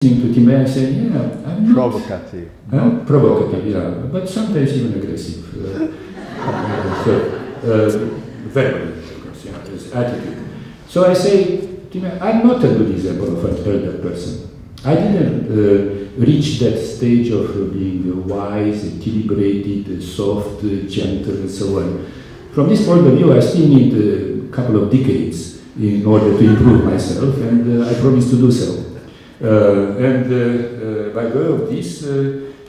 to Nicolae saying, yeah, I'm not... Provocative. Provocative, yeah, but sometimes even aggressive. Verbally, of course, yeah, his attitude. So I say, Nicolae, I'm not a good example of an elder person. I didn't reach that stage of being wise, equilibrated, soft, gentle, and so on. From this point of view, I still need a couple of decades in order to improve myself, and I promise to do so. By way of this,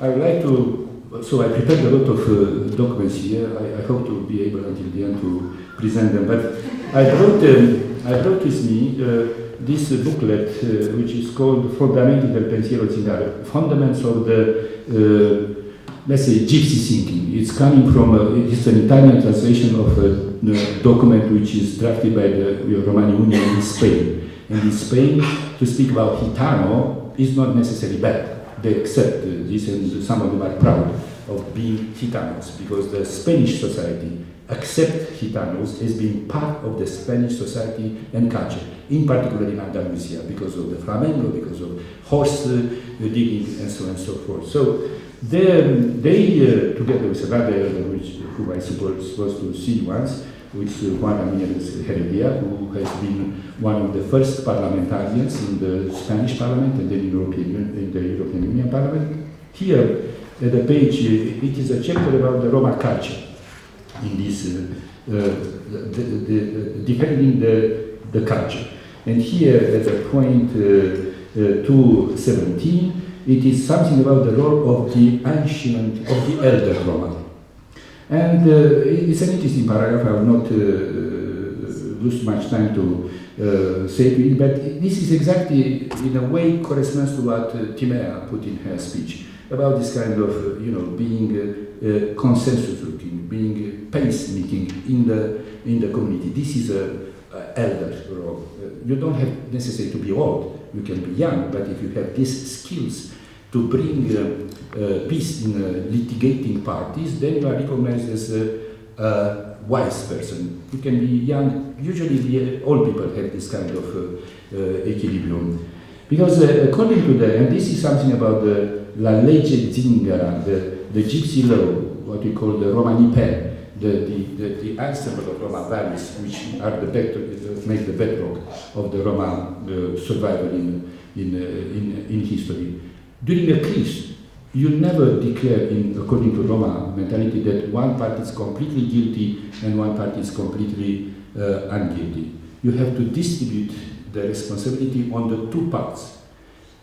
I would like to, so I prepared a lot of documents here. I hope to be able until the end to present them. But I brought with me this booklet, which is called Fondamenti del pensiero zingaro, Fundaments of the, let's say, gypsy thinking. It's coming from, it's an Italian translation of a document which is drafted by the Romani Union in Spain. And in Spain, to speak about Gitano is not necessarily bad. They accept this, and some of them are proud of being Gitanos, because the Spanish society accept Gitanos as being part of the Spanish society and culture, in particular in Andalusia, because of the flamenco, because of horse digging, and so on and so forth. So they together with another elder, whom I supposed to see once, which is Juan Ramírez Heredia, who has been one of the first parliamentarians in the Spanish Parliament and then in the European Union Parliament. Here, at the page, it is a chapter about the Roma culture. In this, defending the culture. And here, at the point 217, it is something about the role of the ancient, of the elder Roma. And it's an interesting paragraph. I will not lose much time to say to it, but this is exactly, in a way, corresponds to what Timea put in her speech about this kind of, being consensus looking, being pace-making in the community. This is a elder role. You don't have necessarily to be old. You can be young, but if you have these skills to bring peace in litigating parties, then you are recognized as a wise person. You can be young. Usually, the old people have this kind of equilibrium, because according to and this is something about the La Legge Zingara, the gypsy law, what we call the Romani pen, the ensemble of Roma values, which are make the bedrock of the Roma survival in history. During a case, you never declare, according to Roma mentality, that one party is completely guilty and one party is completely unguilty. You have to distribute the responsibility on the two parts.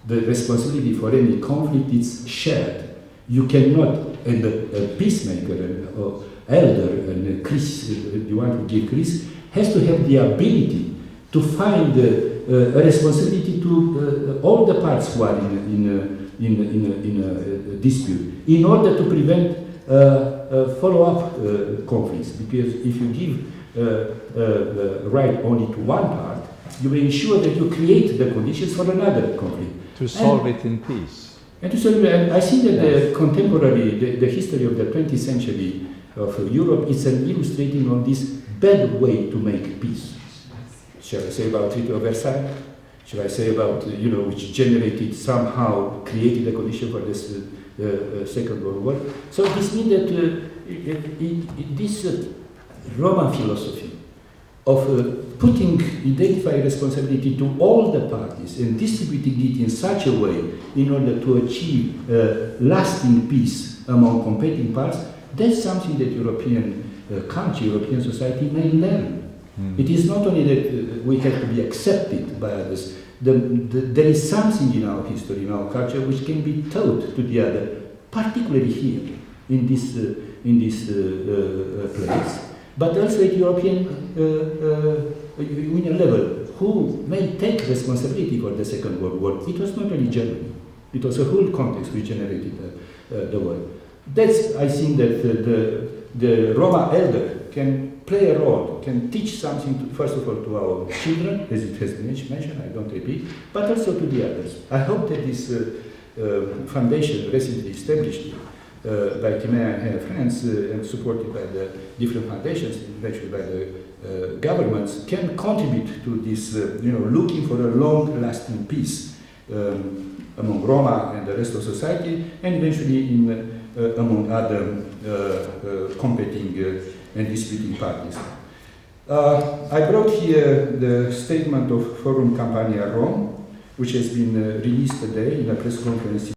The responsibility for any conflict is shared. You cannot, and a peacemaker, or elder, and a Chris, you want to give Chris, has to have the ability to find a responsibility to all the parts who are in a dispute, in order to prevent follow-up conflicts. Because if you give right only to one part, you will ensure that you create the conditions for another conflict. To solve it in peace. And to solve it, I think that the contemporary, the history of the 20th century of Europe is an illustrating on this bad way to make peace. Shall I say about Treaty of Versailles? Shall I say about, which generated, somehow created the condition for this Second World War? So this means that this Roman philosophy of identifying responsibility to all the parties and distributing it in such a way in order to achieve lasting peace among competing parts, that's something that European culture, European society may learn. It is not only that we have to be accepted by others. There is something in our history, in our culture, which can be taught to the other, particularly here, in this place, but also at European Union level, who may take responsibility for the Second World War. It was not only Germany. It was a whole context which generated the war. That's, I think, that the Roma elder can play a role, can teach something, first of all, to our children, as it has been mentioned, I don't repeat, but also to the others. I hope that this foundation recently established by Timea and her friends and supported by the different foundations, eventually by the governments, can contribute to this, looking for a long-lasting peace among Roma and the rest of society, and eventually among other competing and disputing parties. I brought here the statement of Forum Campania Rome, which has been released today in a press conference